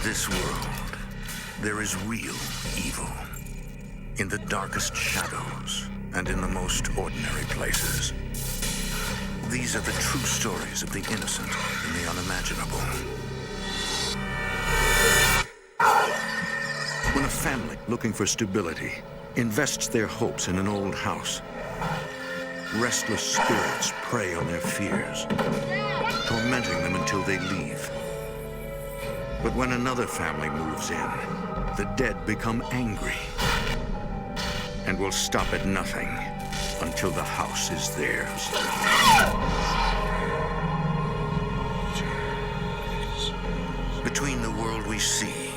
this world, there is real evil. In the darkest shadows and in the most ordinary places. These are the true stories of the innocent and the unimaginable. When a family looking for stability invests their hopes in an old house, restless spirits prey on their fears, tormenting them until they leave. But when another family moves in, the dead become angry and will stop at nothing until the house is theirs. Between the world we see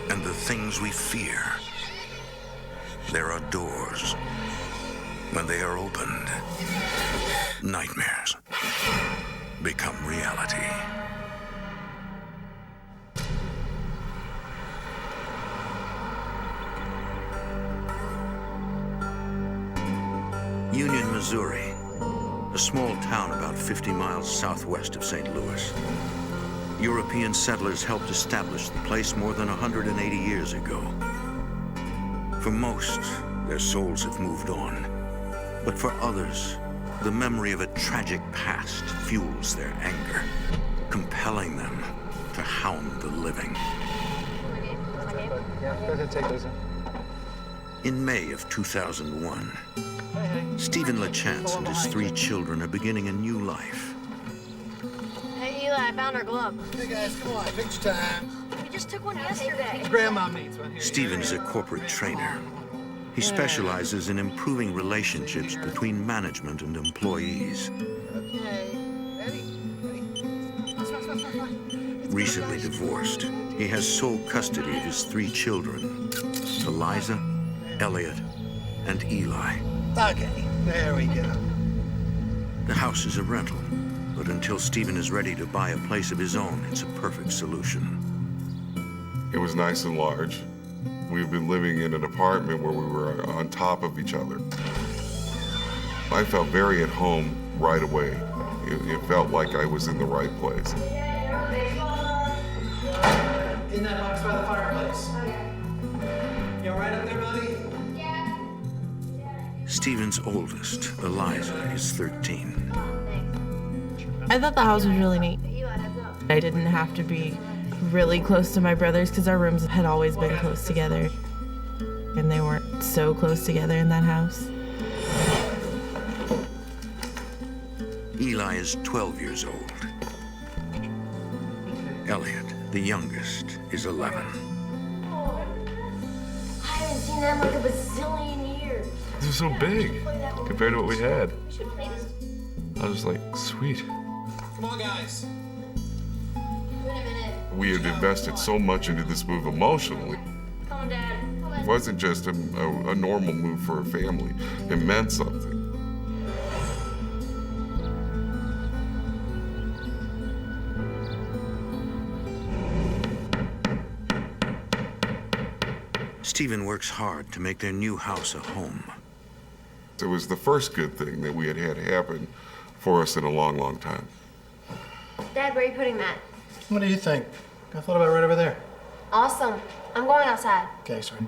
and the things we fear, there are doors. When they are opened, nightmares become reality. Union, Missouri, a small town about 50 miles southwest of St. Louis. European settlers helped establish the place more than 180 years ago. For most, their souls have moved on. But for others, the memory of a tragic past fuels their anger, compelling them to hound the living. Yeah, go ahead, take those in. In May of 2001, Steven LaChance and his 3 children are beginning a new life. Hey, Eli, I found our glove. Hey, guys, come on, picture time. We just took one yesterday. Grandma needs one here. Steven is a corporate trainer. He specializes in improving relationships between management and employees. Recently divorced, he has sole custody of his 3 children, Eliza, Elliot, and Eli. Okay, there we go. The house is a rental, but until Steven is ready to buy a place of his own, it's a perfect solution. It was nice and large. We've been living in an apartment where we were on top of each other. I felt very at home right away. It felt like I was in the right place. In that box by the fireplace. You all right up there, buddy? Steven's oldest, Eliza, is 13. I thought the house was really neat. I didn't have to be really close to my brothers because our rooms had always been close together. And they weren't so close together in that house. Eli is 12 years old. Elliot, the youngest, is 11. I haven't seen that in like a bazillion years. This is so big compared to what we had. We should play this. I was like, sweet. Come on, guys. Wait a minute. We had invested so much into this move emotionally. Come on, Dad. Come on. It wasn't just a normal move for a family. It meant something. Steven works hard to make their new house a home. It was the first good thing that we had had happen for us in a long, long time. Dad, where are you putting that? What do you think? I thought about it right over there. Awesome. I'm going outside. Okay, sorry.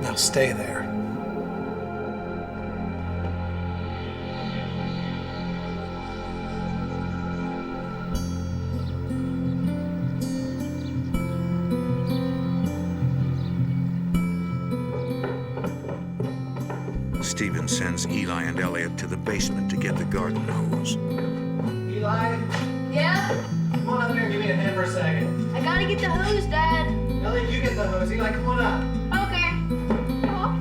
Now stay there. Steven sends Eli and Elliot to the basement to get the garden hose. Eli, Yeah? come on up here and give me a hand for a second. I gotta get the hose, Dad. Elliot, you get the hose. Eli, come on up. Okay.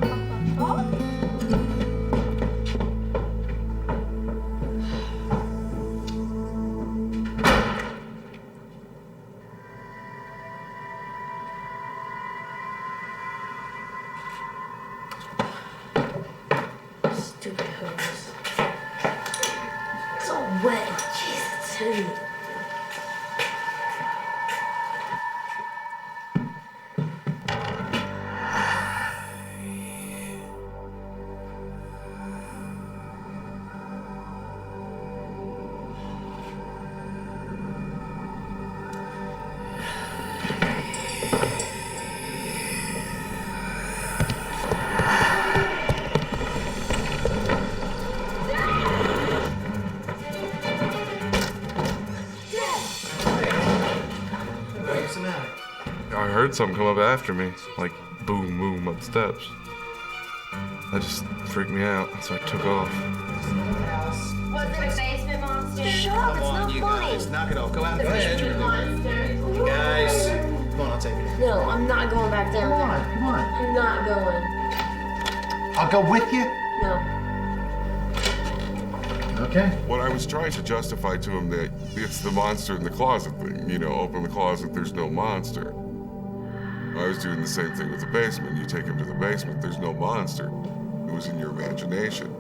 Stupid hose. It's all wet. Jeez, it's heavy. What's the matter? I heard something come up after me, like boom, boom up the steps. That just freaked me out, so I took off. Was it a basement monster? Shut up, it's Come on, not you funny. guys. Knock it off. Go out. Go Basement ahead. monster. You guys. Come on, I'll take it. No, I'm not going back down Come there. on, come on. I'm not going. I'll go with you. No. Okay. What I was trying to justify to him that it's the monster in the closet thing. You know, open the closet, there's no monster. I was doing the same thing with the basement. You take him to the basement, there's no monster. It was in your imagination.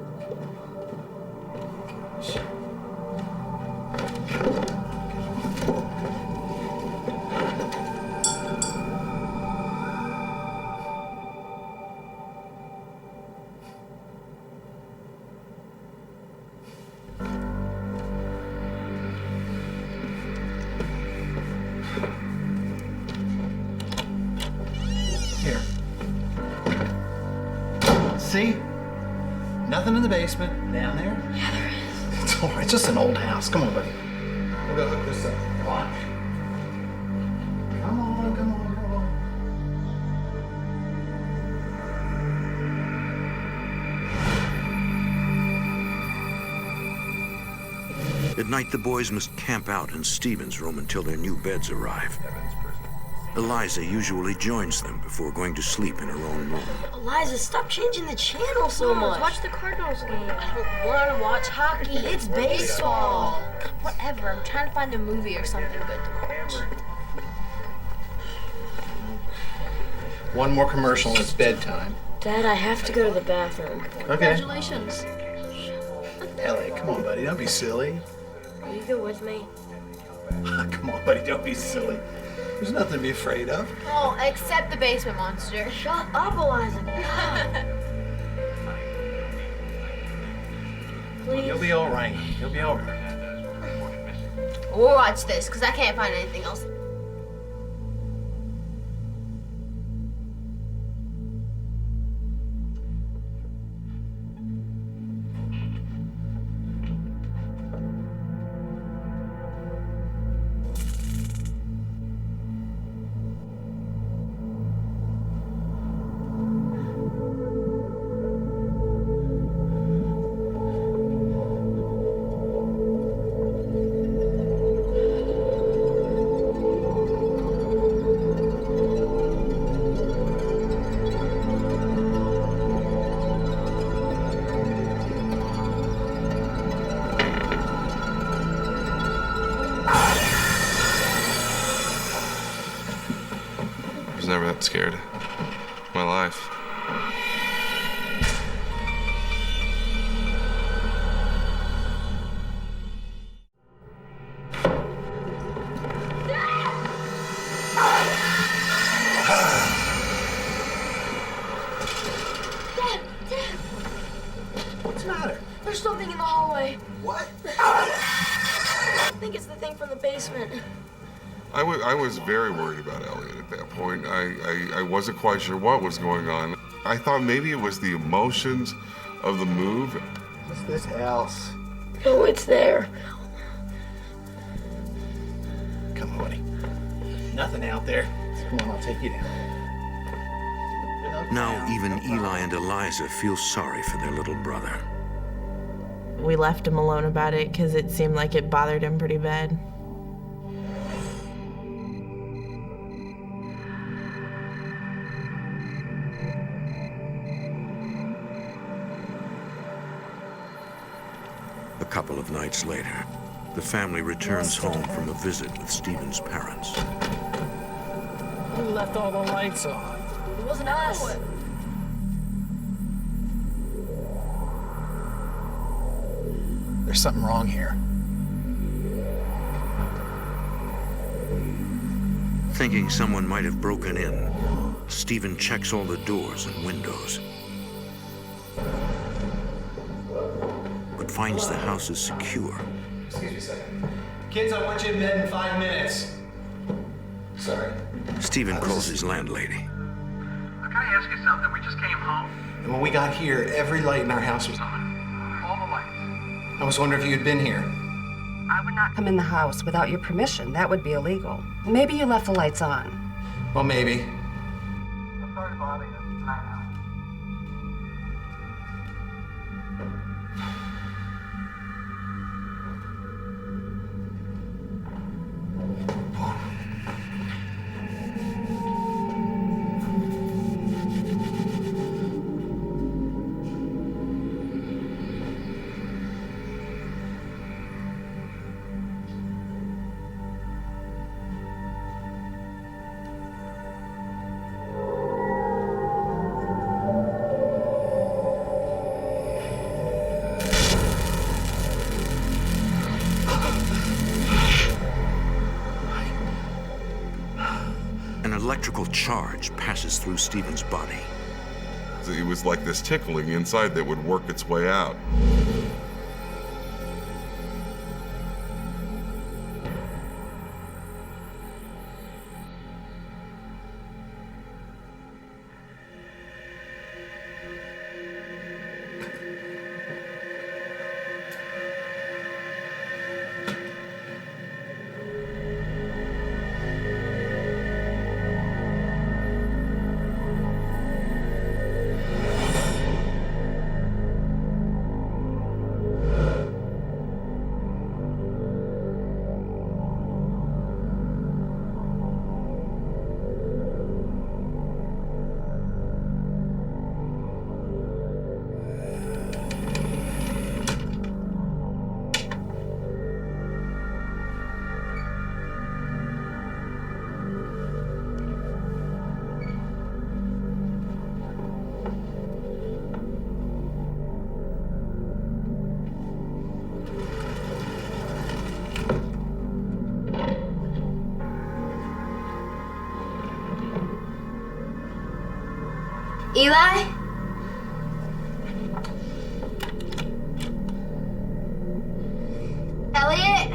Here. See? Nothing in the basement. Down there? Yeah, there is. It's all right. It's just an old house. Come on, buddy. We'll go hook this up. Come on. Come on, come on, come on. At night, the boys must camp out in Steven's room until their new beds arrive. Eliza usually joins them before going to sleep in her own room. Eliza, stop changing the channel so much. Watch the Cardinals game. I don't want to watch hockey. It's baseball. Whatever. I'm trying to find a movie or something good to watch. One more commercial and it's bedtime. Dad, I have to go to the bathroom. Okay. Congratulations. Elliot, come on, buddy. Don't be silly. Will you go with me? Come on, buddy. Don't be silly. There's nothing to be afraid of. Oh, except the basement monster. Shut up, Eliza. God. Please. You'll be all right. You'll be all right. We'll watch this, because I can't find anything else. I was never that scared in my life. Dad, What's the matter? There's something in the hallway. What? I think it's the thing from the basement. I was very worried about Elliot at that point. I wasn't quite sure what was going on. I thought maybe it was the emotions of the move. What's this house? Oh, it's there. Come on, buddy. Nothing out there. Come on, I'll take you down. Now even Eli and Eliza feel sorry for their little brother. We left him alone about it because it seemed like it bothered him pretty bad. A couple of nights later, the family returns home from a visit with Steven's parents. Who left all the lights on? It wasn't us. There's something wrong here. Thinking someone might have broken in, Steven checks all the doors and windows, but finds the house is secure. Excuse me a second. Kids, I want you in bed in 5 minutes. Sorry. Steven calls his landlady. Can I ask you something? We just came home. And when we got here, every light in our house was on. All the lights. I was wondering if you had been here. I would not come in the house without your permission. That would be illegal. Maybe you left the lights on. Well, maybe. I'm sorry to bother you. Night out. An electrical charge passes through Steven's body. It was like this tickling inside that would work its way out. Eli? Elliot?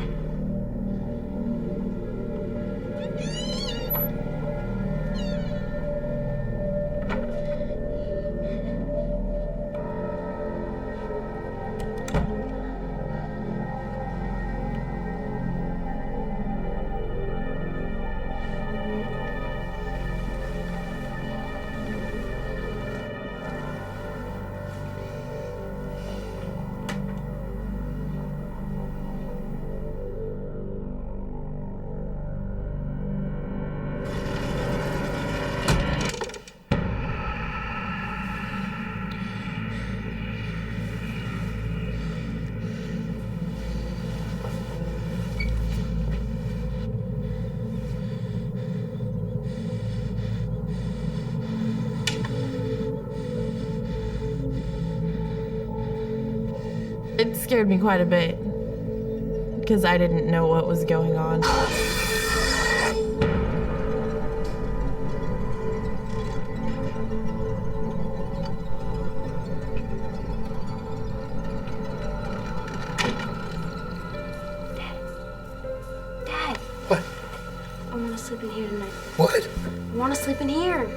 It scared me quite a bit because I didn't know what was going on. Dad. What? I want to sleep in here tonight. What? I want to sleep in here.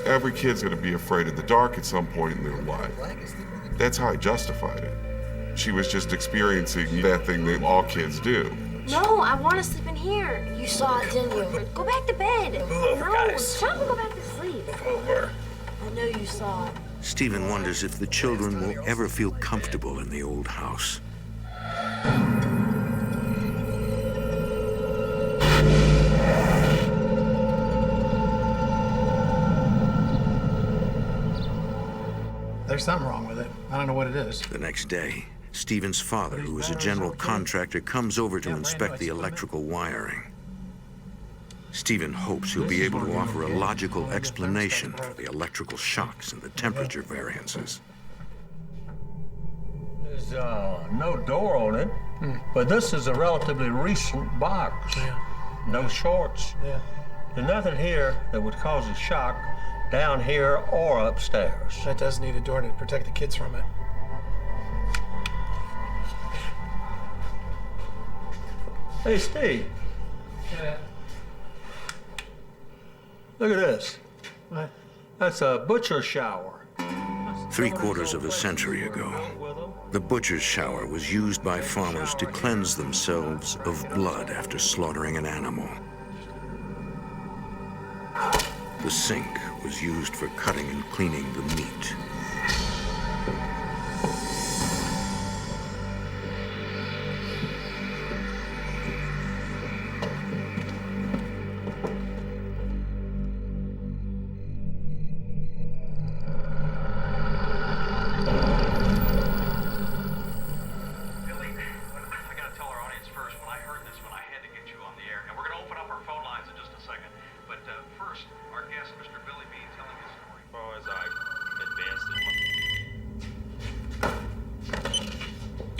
Every kid's gonna be afraid of the dark at some point in their life. That's how I justified it. She was just experiencing that thing that all kids do. No, I want to sleep in here. You saw it, didn't you? Go back to bed. Move over, no, guys. Shut up and go back to sleep. Over. know you saw it. Stephen wonders if the children will ever feel comfortable in the old house. There's something wrong with it. I don't know what it is. The next day, Stephen's father, who is a general contractor, comes over to inspect the electrical wiring. Stephen hopes he'll be able to offer a logical explanation for the electrical shocks and the temperature variances. There's no door on it, but this is a relatively recent box. Yeah. No shorts. Yeah. There's nothing here that would cause a shock down here or upstairs. That does need a door to protect the kids from it. Hey, Steve, Yeah. look at this. What? That's a butcher shower. 3/4 of a century ago, the butcher's shower was used by farmers to cleanse themselves of blood after slaughtering an animal. The sink was used for cutting and cleaning the meat.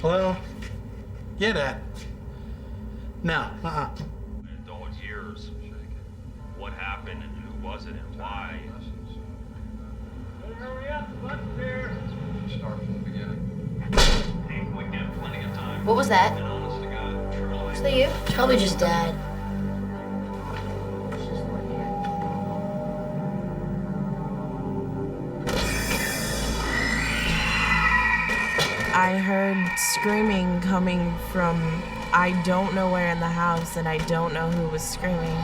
Hello? Yeah, Dad. No, In those years, what happened and who was it and why? Hurry up, but's here. Start from the beginning. We get plenty of time. What was that? And honest to God, truly. Was that you? It's probably just Dad. I heard screaming coming from I don't know where in the house, and I don't know who was screaming.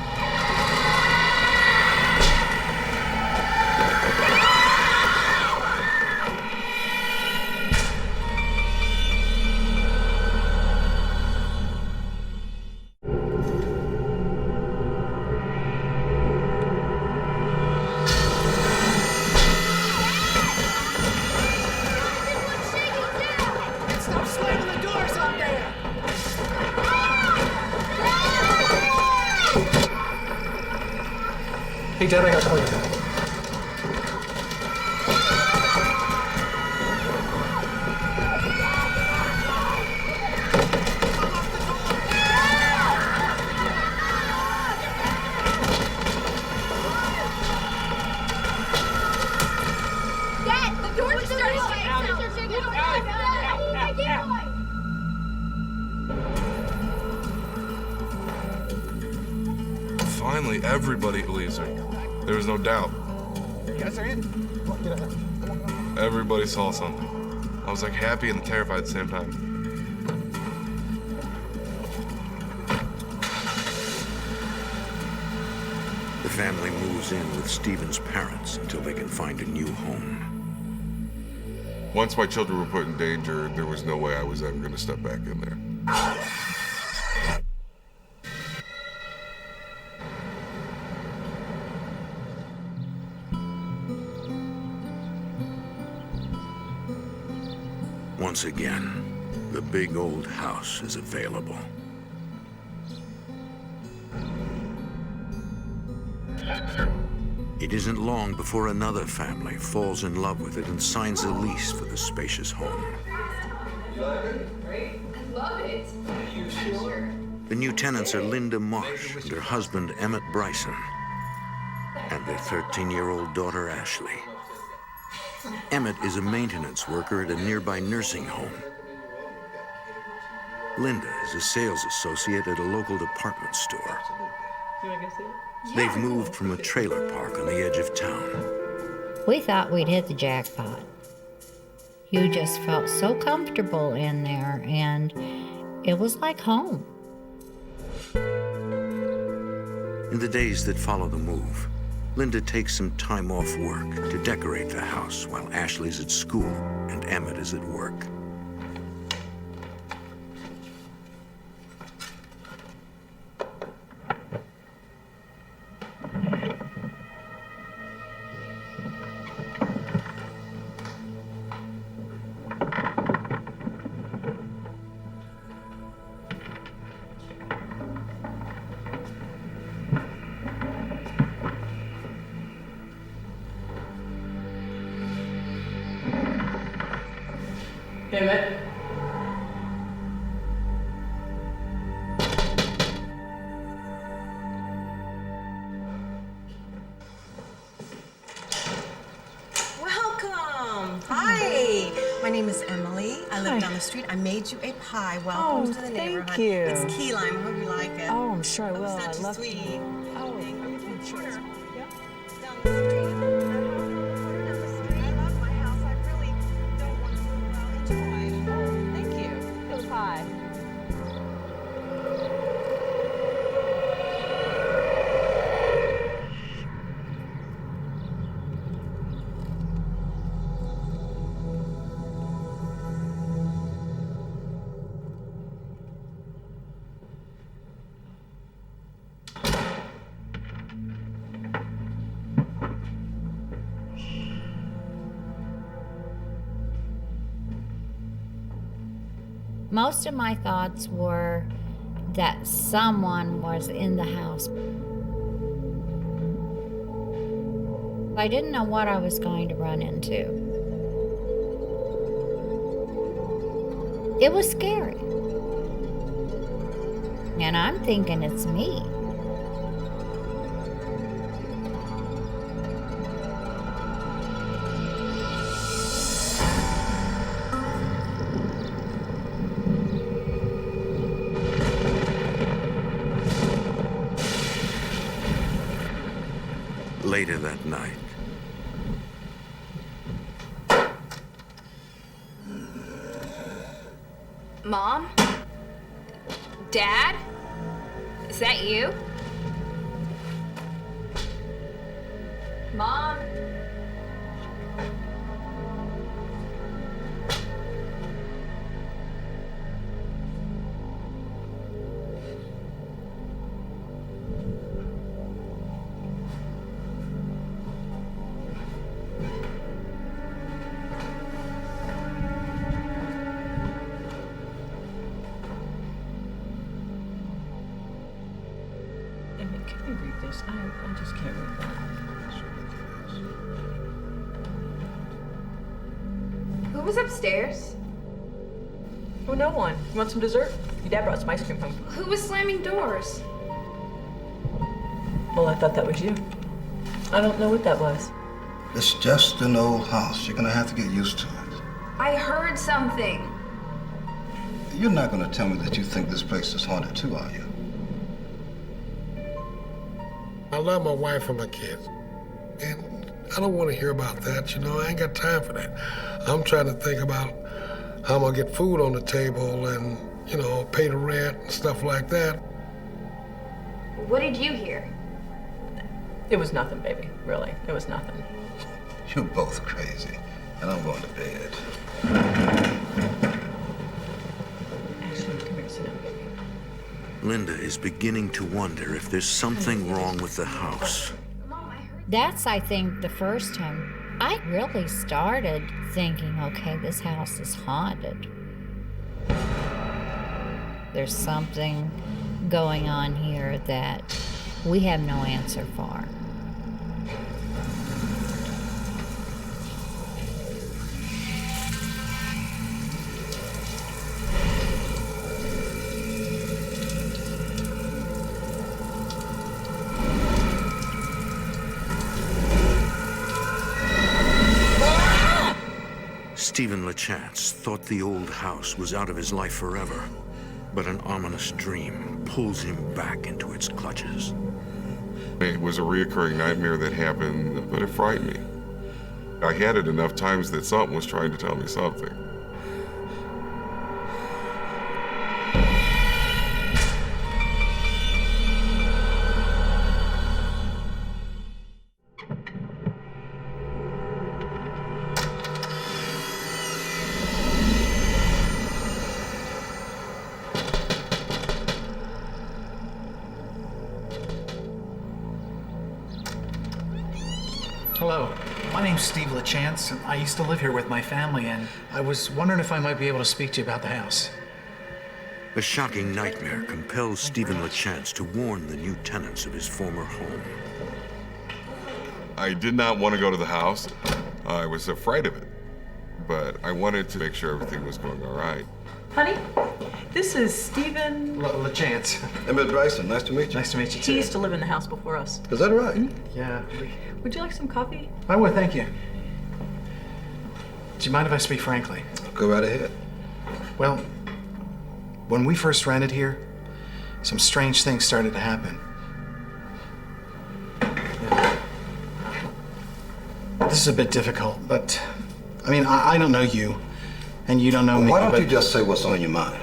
Stop slamming the doors up there! Hey, Dad, I gotta call you back. Dad, the door just started Finally, everybody believes me. There was no doubt. You guys are in? Come on, get out. Everybody saw something. I was like happy and terrified at the same time. The family moves in with Stephen's parents until they can find a new home. Once my children were put in danger, there was no way I was ever going to step back in there. Once again, the big old house is available. It isn't long before another family falls in love with it and signs a lease for the spacious home. I love it. The new tenants are Linda Marsh and her husband Emmett Bryson, and their 13-year-old daughter Ashley. Emmett is a maintenance worker at a nearby nursing home. Linda is a sales associate at a local department store. They've moved from a trailer park on the edge of town. We thought we'd hit the jackpot. You just felt so comfortable in there, and it was like home. In the days that follow the move, Linda takes some time off work to decorate the house while Ashley's at school and Emmett is at work. Emmett. Welcome. Hi. My name is Emily. I live down the street. I made you a pie. Welcome to the neighborhood. Thank you. It's key lime. I hope you like it. Oh, I'm sure I will. It's not I too love sweet. Oh, I'm sure. Yeah. Down the street. Down the street. I love my house. I really don't want to move out. Enjoy. Oh, thank you for the pie. Most of my thoughts were that someone was in the house. I didn't know what I was going to run into. It was scary. And I'm thinking it's me. Later that night, Mom? Dad? Is that you? Mom? Emmett, can you read this? I just can't read that. Who was upstairs? Oh, no one. You want some dessert? Your dad brought some ice cream home. Who was slamming doors? Well, I thought that was you. I don't know what that was. It's just an old house. You're gonna have to get used to it. I heard something. You're not gonna tell me that you think this place is haunted too, are you? I love my wife and my kids. And I don't want to hear about that, you know. I ain't got time for that. I'm trying to think about how I'm going to get food on the table and, you know, pay the rent and stuff like that. What did you hear? It was nothing, baby. Really. It was nothing. You're both crazy. And I'm going to bed. Actually, come here, sit down, baby. Linda is beginning to wonder if there's something wrong with the house. That's, I think, the first time I really started thinking, okay, this house is haunted. There's something going on here that we have no answer for. Steven LaChance thought the old house was out of his life forever, but an ominous dream pulls him back into its clutches. It was a reoccurring nightmare that happened, but it frightened me. I had it enough times that something was trying to tell me something. Hello. My name's Steve LaChance, and I used to live here with my family, and I was wondering if I might be able to speak to you about the house. A shocking nightmare compels Steven LaChance to warn the new tenants of his former home. I did not want to go to the house. I was afraid of it. But I wanted to make sure everything was going all right. Honey, this is Steven LaChance. And Miss Bryson, nice to meet you. Nice to meet you, too. He used to live in the house before us. Is that right? Yeah. Would you like some coffee? I would, thank you. Do you mind if I speak frankly? Go right ahead. Well, when we first rented here, some strange things started to happen. Yeah. This is a bit difficult, but I mean, I don't know you, and you don't know me. Why don't you just say what's on your mind?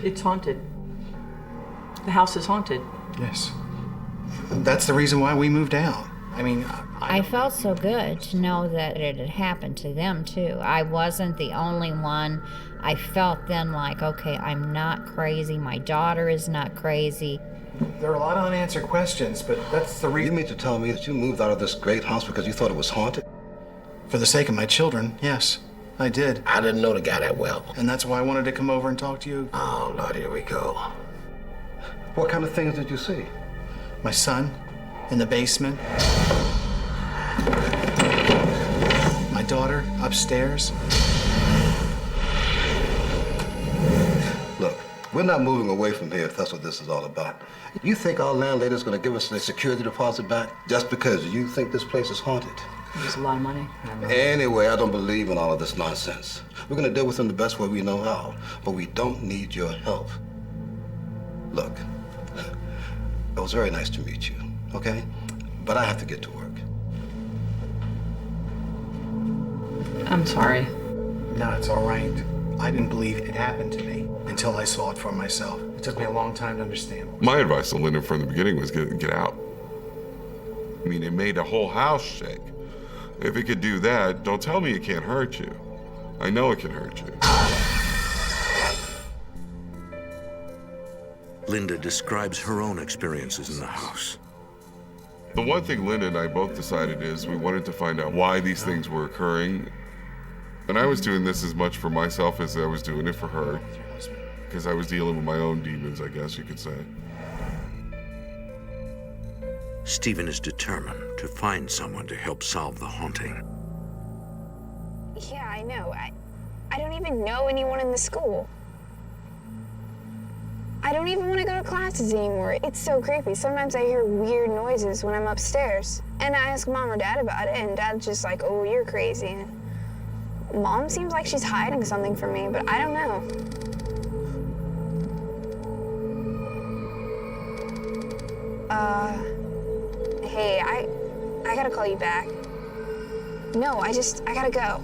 It's haunted. The house is haunted. Yes. That's the reason why we moved out. I mean, I felt so good to know that it had happened to them, too. I wasn't the only one. I felt then like, okay, I'm not crazy. My daughter is not crazy. There are a lot of unanswered questions, but that's the reason. You mean to tell me that you moved out of this great house because you thought it was haunted? For the sake of my children, yes, I did. I didn't know the guy that well. And that's why I wanted to come over and talk to you. Oh, Lord, here we go. What kind of things did you see? My son in the basement. My daughter upstairs. Look, we're not moving away from here if that's what this is all about. You think our landlady's gonna give us the security deposit back just because you think this place is haunted? It's a lot of money. Anyway, I don't believe in all of this nonsense. We're gonna deal with them the best way we know how, but we don't need your help. Look, it was very nice to meet you, okay? But I have to get to work. I'm sorry. No, it's all right. I didn't believe it happened to me until I saw it for myself. It took me a long time to understand. My advice to Linda from the beginning was get out. I mean, it made the whole house shake. If it could do that, don't tell me it can't hurt you. I know it can hurt you. Linda describes her own experiences in the house. The one thing Linda and I both decided is we wanted to find out why these things were occurring. And I was doing this as much for myself as I was doing it for her. Because I was dealing with my own demons, I guess you could say. Steven is determined to find someone to help solve the haunting. Yeah, I know. I don't even know anyone in the school. I don't even want to go to classes anymore. It's so creepy. Sometimes I hear weird noises when I'm upstairs. And I ask Mom or Dad about it, and Dad's just like, oh, you're crazy. And Mom seems like she's hiding something from me, but I don't know. Hey, I gotta call you back. No, I gotta go.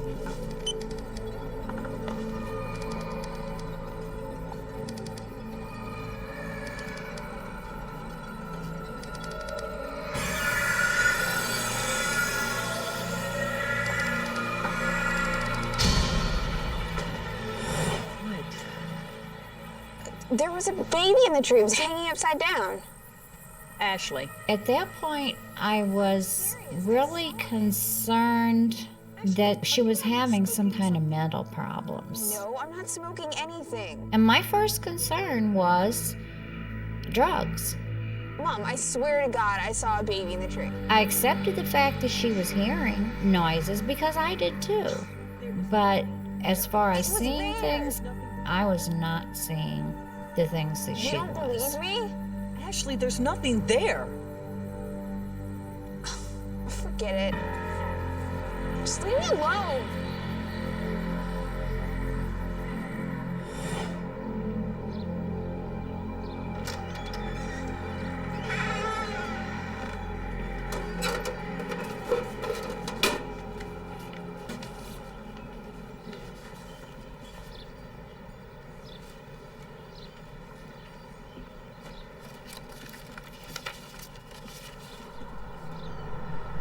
There was a baby in the tree. It was hanging upside down. Ashley. At that point, I was really concerned that she was having some kind of mental problems. No, I'm not smoking anything. And my first concern was drugs. Mom, I swear to God, I saw a baby in the tree. I accepted the fact that she was hearing noises because I did too. But as far as seeing things, I was not seeing the things that she was. You don't believe me? Ashley, there's nothing there. Forget it. Just leave me alone.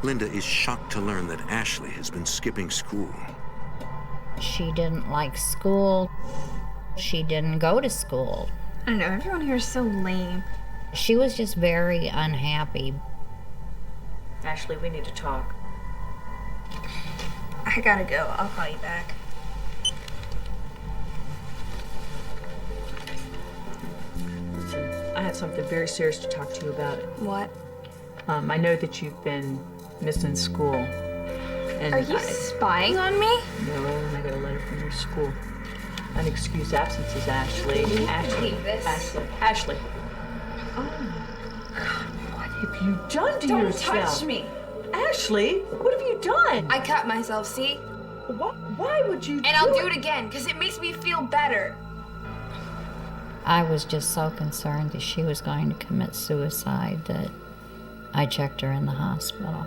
Linda is shocked to learn that Ashley has been skipping school. She didn't like school. She didn't go to school. I don't know, everyone here is so lame. She was just very unhappy. Ashley, we need to talk. I gotta go. I'll call you back. I have something very serious to talk to you about. What? I know that you've been missing school. And Are you spying on me? No, I got a letter from your school. Unexcused absences, Ashley. Can you Ashley. believe this? Ashley. Oh, God, what have you done to Don't yourself? touch me. Ashley, what have you done? I cut myself, see? Why would you And I'll do it again, because it makes me feel better. I was just so concerned that she was going to commit suicide that I checked her in the hospital.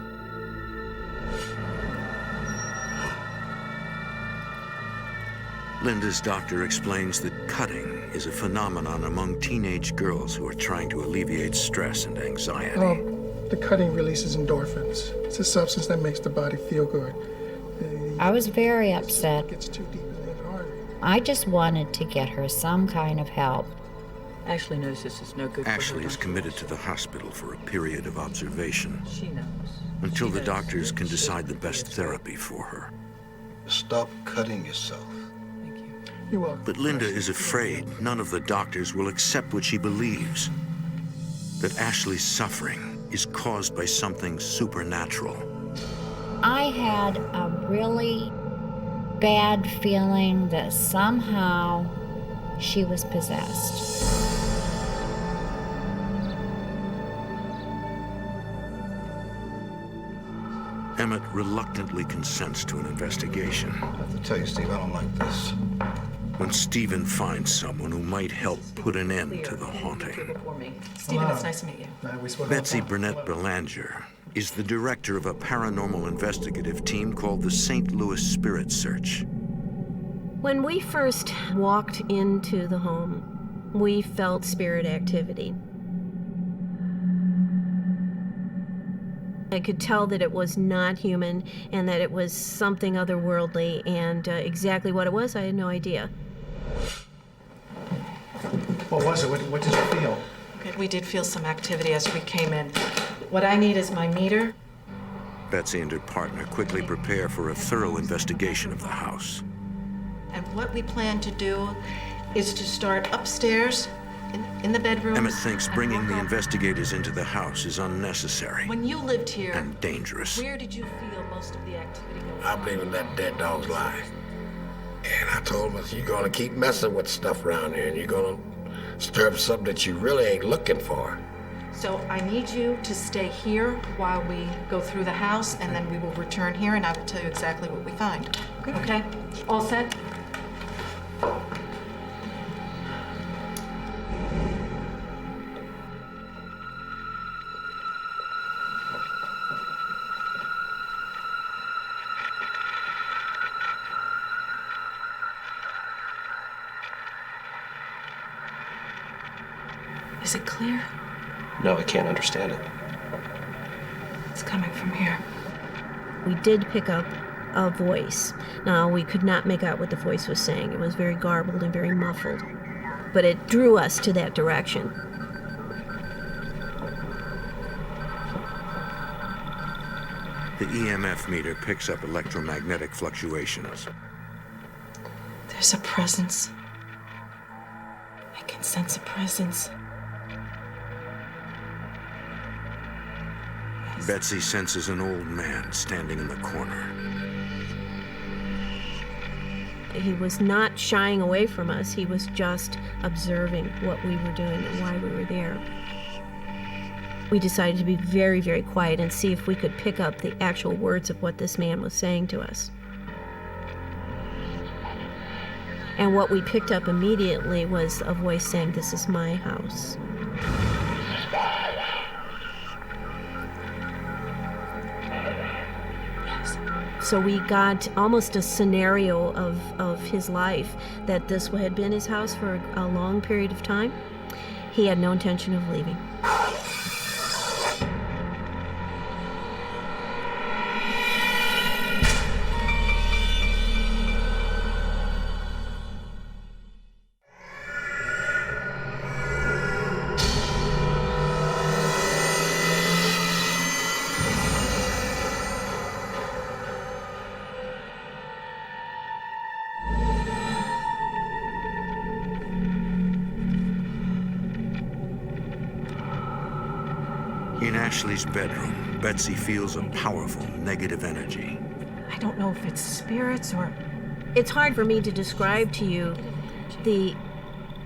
Linda's doctor explains that cutting is a phenomenon among teenage girls who are trying to alleviate stress and anxiety. The cutting releases endorphins. It's a substance that makes the body feel good. I was very upset. Gets too deep in the artery. I just wanted to get her some kind of help. Ashley knows this is no good Ashley for her. is committed to the hospital for a period of observation She knows. until the doctors can decide the best therapy for her. Stop cutting yourself. You're welcome. But Linda is afraid none of the doctors will accept what she believes, that Ashley's suffering is caused by something supernatural. I had a really bad feeling that somehow she was possessed. Emmett reluctantly consents to an investigation. I have to tell you, Steve, I don't like this. When Steven finds someone who might help put an end to the haunting. Steven, it's nice to meet you. Betsy Burnett Belanger is the director of a paranormal investigative team called the St. Louis Spirit Search. When we first walked into the home, we felt spirit activity. I could tell that it was not human and that it was something otherworldly, and exactly what it was, I had no idea. What was it? What did you feel? Okay, we did feel some activity as we came in. What I need is my meter. Betsy and her partner quickly prepare for a thorough investigation of the house. And what we plan to do is to start upstairs in the bedroom. Emmett thinks bringing the investigators into the house is unnecessary When you lived here, and dangerous. where did you feel most of the activity going on? I believe in that dead dog's lie. And I told him, you're gonna keep messing with stuff around here and you're gonna stir up something that you really ain't looking for. So I need you to stay here while we go through the house, and then we will return here, and I will tell you exactly what we find. Okay? All set? Is it clear? No, I can't understand it. It's coming from here. We did pick up a voice. Now, we could not make out what the voice was saying. It was very garbled and very muffled, but it drew us to that direction. The EMF meter picks up electromagnetic fluctuations. There's a presence. I can sense a presence. Betsy senses an old man standing in the corner. He was not shying away from us. He was just observing what we were doing and why we were there. We decided to be very, very quiet and see if we could pick up the actual words of what this man was saying to us. And what we picked up immediately was a voice saying, "This is my house." So we got almost a scenario of his life, that this had been his house for a long period of time. He had no intention of leaving. In Ashley's bedroom, Betsy feels a powerful negative energy. I don't know if it's spirits or... It's hard for me to describe to you the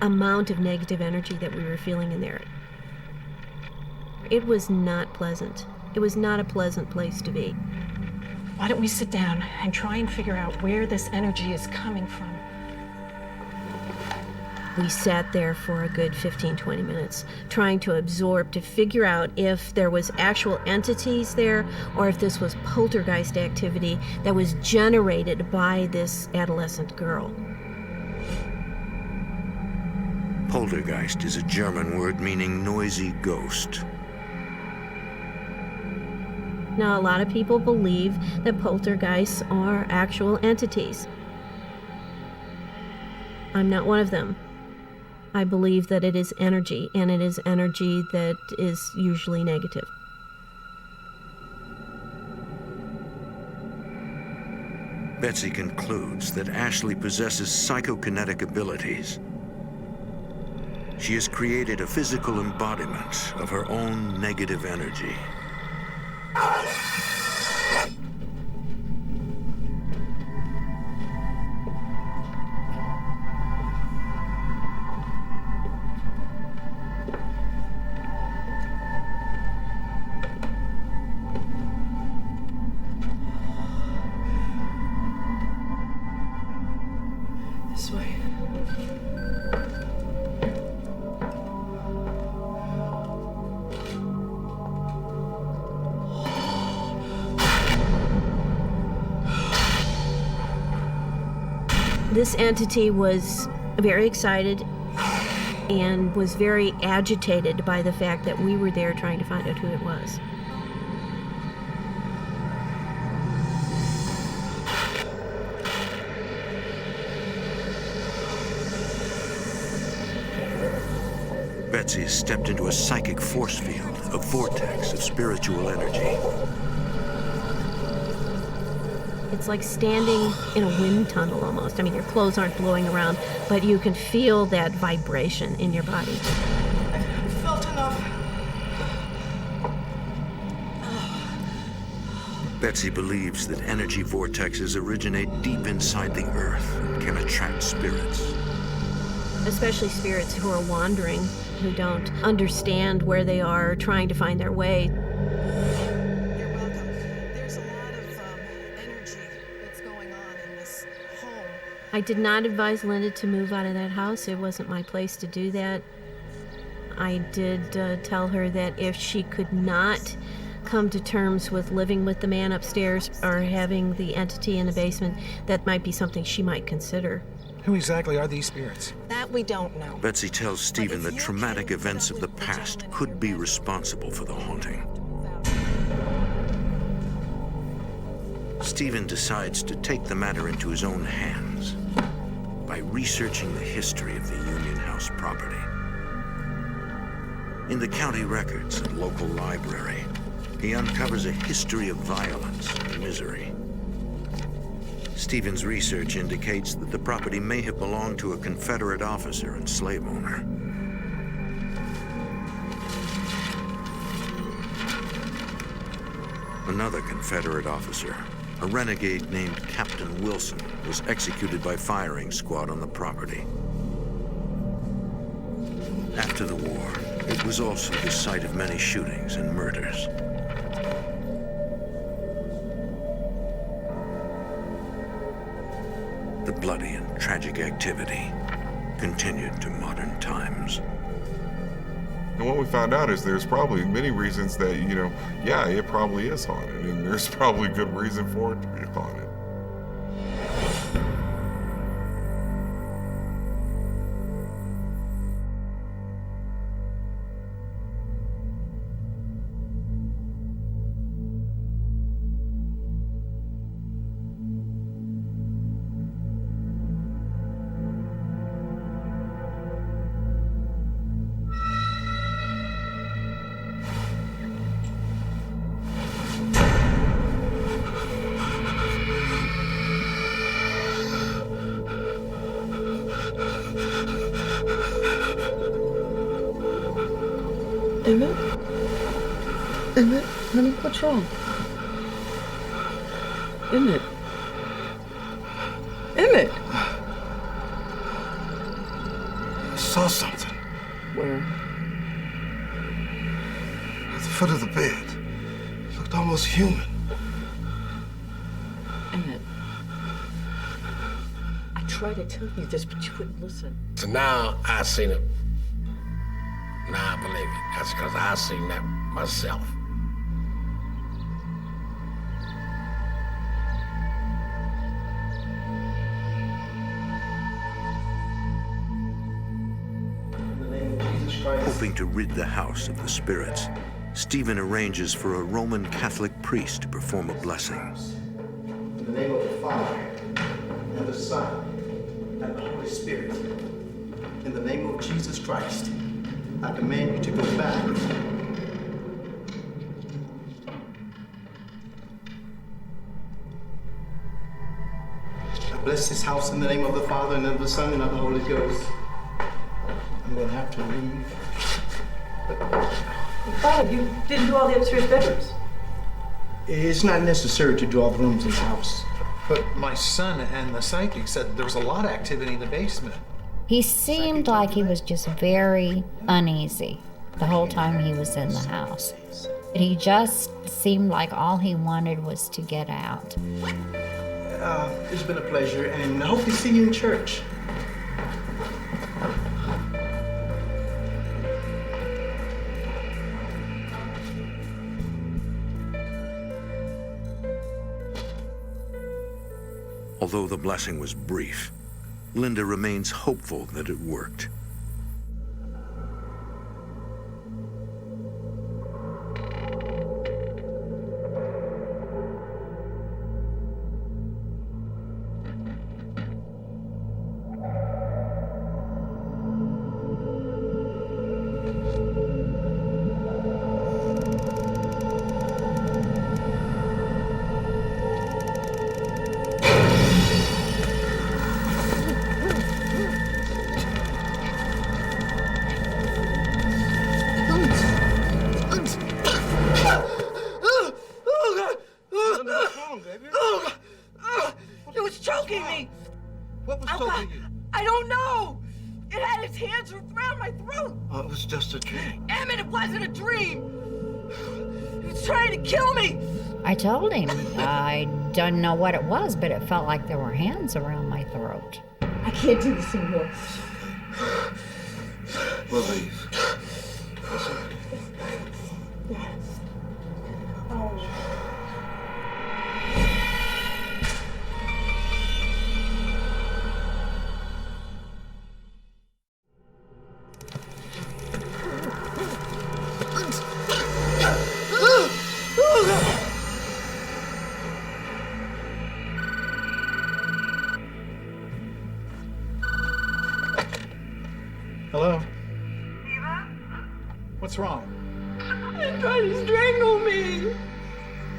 amount of negative energy that we were feeling in there. It was not pleasant. It was not a pleasant place to be. Why don't we sit down and try and figure out where this energy is coming from? We sat there for a good 15, 20 minutes, trying to absorb, to figure out if there was actual entities there or if this was poltergeist activity that was generated by this adolescent girl. Poltergeist is a German word meaning noisy ghost. Now, a lot of people believe that poltergeists are actual entities. I'm not one of them. I believe that it is energy, and it is energy that is usually negative. Betsy concludes that Ashley possesses psychokinetic abilities. She has created a physical embodiment of her own negative energy. This way. This entity was very excited and was very agitated by the fact that we were there trying to find out who it was. Betsy has stepped into a psychic force field, a vortex of spiritual energy. It's like standing in a wind tunnel almost. I mean, your clothes aren't blowing around, but you can feel that vibration in your body. I've felt enough. Betsy believes that energy vortexes originate deep inside the earth and can attract spirits. Especially spirits who are wandering, who don't understand where they are, trying to find their way. You're welcome. There's a lot of energy that's going on in this home. I did not advise Linda to move out of that house. It wasn't my place to do that. I did tell her that if she could not come to terms with living with the man upstairs or having the entity in the basement, that might be something she might consider. Who exactly are these spirits? That we don't know. Betsy tells Steven that traumatic events of the past could be responsible for the haunting. Steven decides to take the matter into his own hands by researching the history of the Union House property. In the county records and local library, he uncovers a history of violence and misery. Steven's research indicates that the property may have belonged to a Confederate officer and slave owner. Another Confederate officer, a renegade named Captain Wilson, was executed by firing squad on the property. After the war, it was also the site of many shootings and murders. The bloody and tragic activity continued to modern times. And what we found out is there's probably many reasons that, yeah, it probably is haunted, and there's probably good reason for it to be haunted. Emmett? Emmett, honey, what's wrong? Emmett. Emmett! I saw something. Where? At the foot of the bed. It looked almost human. Emmett. I tried to tell you this, but you wouldn't listen. So now I seen it. Now I believe it. That's because I seen that myself. Hoping to rid the house of the spirits, Stephen arranges for a Roman Catholic priest to perform a blessing. In the name of the Father, and the Son, and the Holy Spirit, in the name of Jesus Christ, I command you to go back. I bless this house in the name of the Father, and of the Son, and of the Holy Ghost. I'm going to have to leave. Oh, you didn't do all the upstairs bedrooms. It's not necessary to do all the rooms in the house. But my son and the psychic said there was a lot of activity in the basement. He seemed like he was just very uneasy the whole time he was in the house. He just seemed like all he wanted was to get out. It's been a pleasure, and I hope to see you in church. Although the blessing was brief, Linda remains hopeful that it worked. It was choking me. What was choking you? I don't know. It had its hands around my throat. Oh, it was just a dream. Emmett, it wasn't a dream. It was trying to kill me. I told him I don't know what it was, but it felt like there were hands around my throat. I can't do this anymore. We'll leave. Hello? What's wrong? They're trying to strangle me.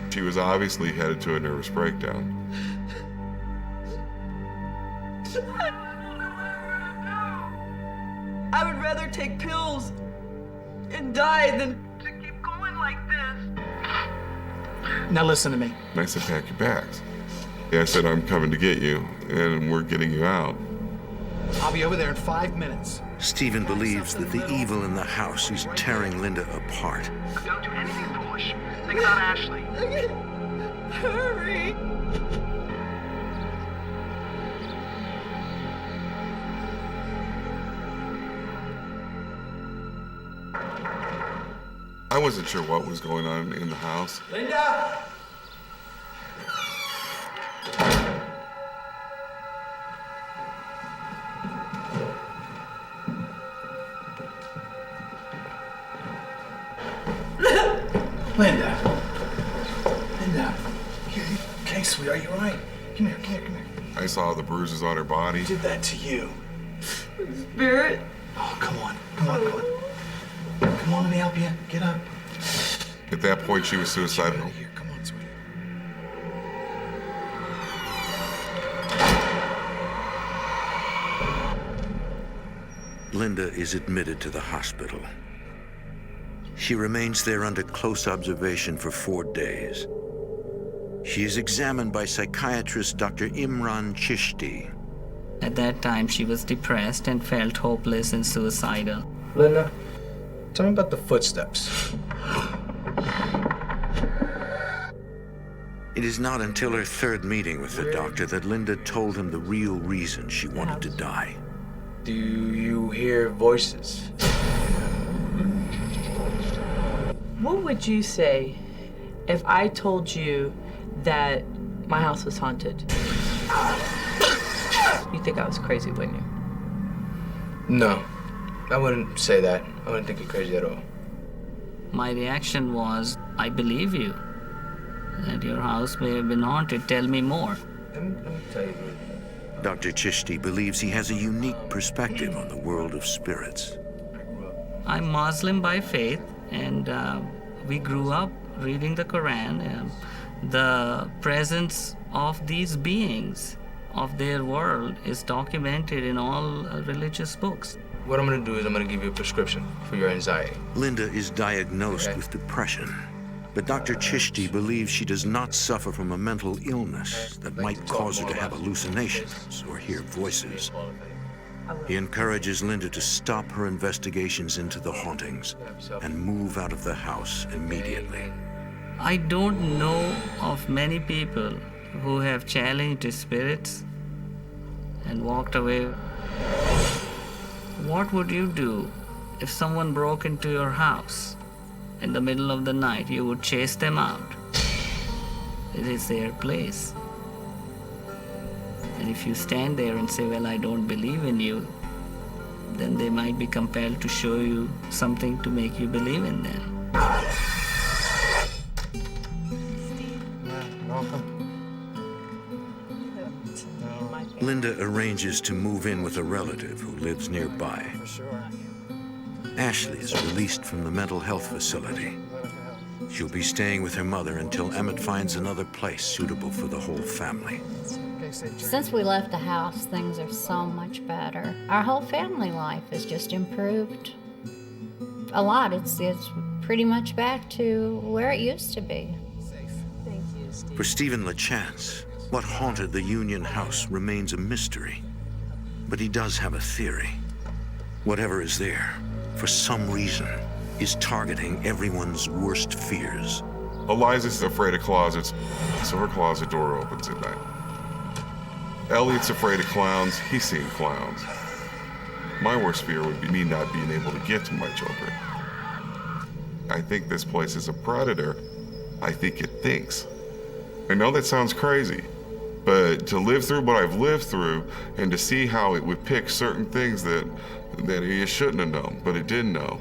She was obviously headed to a nervous breakdown. I would rather take pills and die than to keep going like this. Now listen to me. And I said, pack your bags. Yeah, I said, I'm coming to get you, and we're getting you out. I'll be over there in 5 minutes. Stephen believes that the evil in the house is tearing Linda apart. Don't do anything foolish. Think about Ashley. Hurry. I wasn't sure what was going on in the house. Linda! Linda. Linda. Okay, sweetie, are you all right? Come here, come here, come here. I saw the bruises on her body. Who did that to you? Spirit. Oh, come on, come on, come on. Come on, let me help you. Get up. At that point, she was suicidal. Here, come on, sweetie. Linda is admitted to the hospital. She remains there under close observation for 4 days. She is examined by psychiatrist Dr. Imran Chishti. At that time, she was depressed and felt hopeless and suicidal. Linda, tell me about the footsteps. It is not until her 3rd meeting with the doctor that Linda told him the real reason she wanted to die. Do you hear voices? What would you say if I told you that my house was haunted? You think I was crazy, wouldn't you? No, I wouldn't say that. I wouldn't think you're crazy at all. My reaction was, I believe you. That your house may have been haunted. Tell me more. Let me tell you. Dr. Chishti believes he has a unique perspective on the world of spirits. I'm Muslim by faith, and we grew up reading the Quran. The presence of these beings, of their world, is documented in all religious books. What I'm gonna do is I'm gonna give you a prescription for your anxiety. Linda is diagnosed with depression, but Dr. Chishti believes she does not suffer from a mental illness that might cause her to have hallucinations or hear voices. He encourages Linda to stop her investigations into the hauntings and move out of the house immediately. I don't know of many people who have challenged spirits and walked away. What would you do if someone broke into your house in the middle of the night? You would chase them out. It is their place. And if you stand there and say, well, I don't believe in you, then they might be compelled to show you something to make you believe in them. Linda arranges to move in with a relative who lives nearby. Ashley is released from the mental health facility. She'll be staying with her mother until Emmett finds another place suitable for the whole family. Since we left the house, things are so much better. Our whole family life has just improved a lot. It's pretty much back to where it used to be. For Steven LaChance, what haunted the Union house remains a mystery. But he does have a theory. Whatever is there, for some reason, is targeting everyone's worst fears. Eliza's afraid of closets, so her closet door opens at night. Elliot's afraid of clowns, he's seeing clowns. My worst fear would be me not being able to get to my children. I think this place is a predator. I think it thinks. I know that sounds crazy, but to live through what I've lived through and to see how it would pick certain things that it shouldn't have known, but it did know,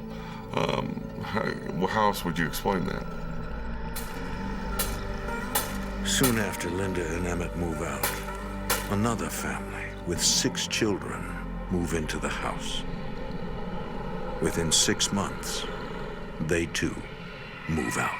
how else would you explain that? Soon after Linda and Emmett move out, another family with 6 children move into the house. Within 6 months, they too move out.